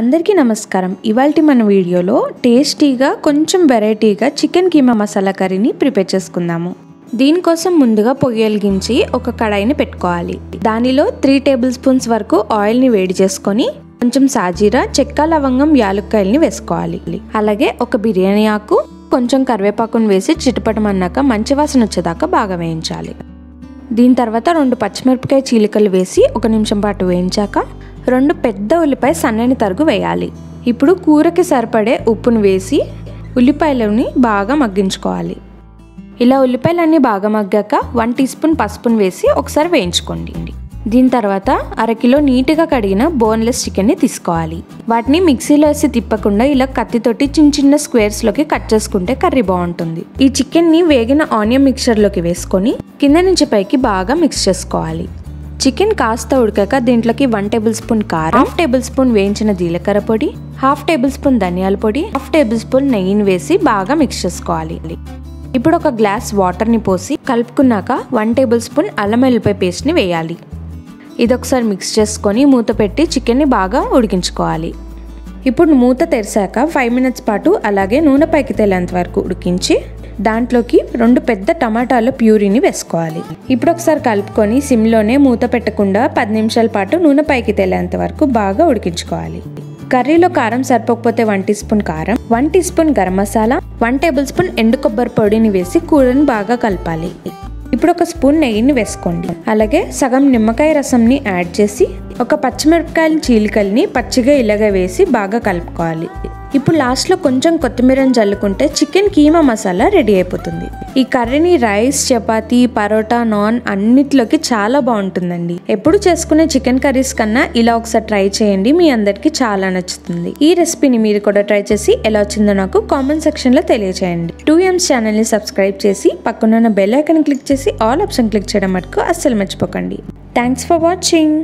అందరికీ నమస్కారం। ఇవాల్టి మన వీడియోలో టేస్టీగా కొంచెం వెరైటీగా చికెన్ కీమా మసాలా కర్రీని ప్రిపేర్ చేసుకుందాము। దీనికోసం ముందుగా పొయ్యి వెలిగించి ఒక కడాయిని పెట్టుకోవాలి। దానిలో 3 టేబుల్ స్పూన్స్ వరకు ఆయిల్ ని వేడి చేసుకొని కొంచెం సాజీరా, చెక్క, లవంగం, యాలుక్కాయల్ని వేసుకోవాలి। అలాగే ఒక బిర్యానీ ఆకు, కొంచెం కరివేపాకును వేసి చిటపటమన్నాక మంచి వాసన వచ్చేదాకా బాగా వేయించాలి। దీని తర్వాత 2 పచ్చిమిరపకాయ చీలికలు వేసి 1 నిమిషం పాటు వేయించాక 2 పెద్ద ఉల్లిపాయ సన్నని తరుగు వేయాలి। ఇప్పుడు కూరకి సరిపడే ఉప్పును వేసి ఉల్లిపాయలని బాగా మగ్గించుకోవాలి। ఇలా ఉల్లిపాయలన్నీ బాగా మగ్గాక 1 టీ స్పూన్ పసుపును వేసి ఒకసారి వేయించుకోండి। దీని తర్వాత 1/2 కిలో నీట్గా కడిగిన బోన్లెస్ చికెన్ని తీసుకోవాలి। వాటిని మిక్సీలో వేసి తిప్పకుండా ఇలా కత్తితోటి చిన్న చిన్న స్క్వేర్స్లోకి కట్ చేసుకుంటే కర్రీ బాగుంటుంది। ఈ చికెన్ని వేగిన ఆనియన్ మిక్చర్లోకి వేసుకొని కింద నుంచి పైకి బాగా మిక్స్ చేసుకోవాలి। చికెన్ కాస్త ఉడికాక దీంట్లోకి 1 టేబుల్ స్పూన్ కారం, 1/2 టేబుల్ స్పూన్ వేయించిన జీలకర్ర పొడి, 1/2 టేబుల్ స్పూన్ ధనియాల పొడి, 1/2 టేబుల్ స్పూన్ నెయ్యిని వేసి బాగా మిక్స్ చేసుకోవాలి। ఇప్పుడు ఒక గ్లాస్ వాటర్ని పోసి కలుపుకున్నాక 1 టేబుల్ స్పూన్ అల్లం వెల్లుల్లి పేస్ట్ని వేయాలి। ఇది ఒకసారి మిక్స్ చేసుకొని మూత పెట్టి చికెన్ని బాగా ఉడికించుకోవాలి। ఇప్పుడు మూత తెరిచాక 5 మినిట్స్ పాటు అలాగే నూనె పైకి తేలేంత వరకు ఉడికించి దాంట్లోకి 2 పెద్ద టమాటాల ప్యూరీని వేసుకోవాలి। ఇప్పుడు ఒకసారి కలుపుకొని సిమ్లోనే మూత పెట్టకుండా 10 నిమిషాల పాటు నూనె పైకి తేలేంత వరకు బాగా ఉడికించుకోవాలి। కర్రీలో కారం సరిపోకపోతే 1 టీ స్పూన్ కారం, 1 teaspoon garam masala, 1 tablespoon ఎండు కొబ్బరి పొడిని వేసి కూరని బాగా కలపాలి। ఇప్పుడు 1 స్పూన్ నెయ్యిని వేసుకోండి। అలాగే సగం నిమ్మకాయ రసంని యాడ్ చేసి ఒక పచ్చిమిరపకాయల చీలికల్ని పచ్చిగా ఇలాగ వేసి బాగా కలుపుకోవాలి। ఇప్పుడు లాస్ట్లో కొంచెం కొత్తిమీరని జల్లుకుంటే చికెన్ కీమా మసాలా రెడీ అయిపోతుంది। ఈ కర్రీని రైస్, చపాతీ, పరోటా, నాన్ అన్నిట్లోకి చాలా బాగుంటుందండి। ఎప్పుడు చేసుకునే చికెన్ కర్రీస్ కన్నా ఇలా ఒకసారి ట్రై చేయండి, మీ అందరికి చాలా నచ్చుతుంది। ఈ రెసిపీని మీరు కూడా ట్రై చేసి ఎలా వచ్చిందో నాకు కామెంట్ సెక్షన్లో తెలియజేయండి। 2M's ఛానల్ని సబ్స్క్రైబ్ చేసి పక్కనున్న బెల్ ఐకాన్ క్లిక్ చేసి ఆల్ ఆప్షన్ క్లిక్ చేయడం మటుకు అస్సలు మర్చిపోకండి। Thanks for watching.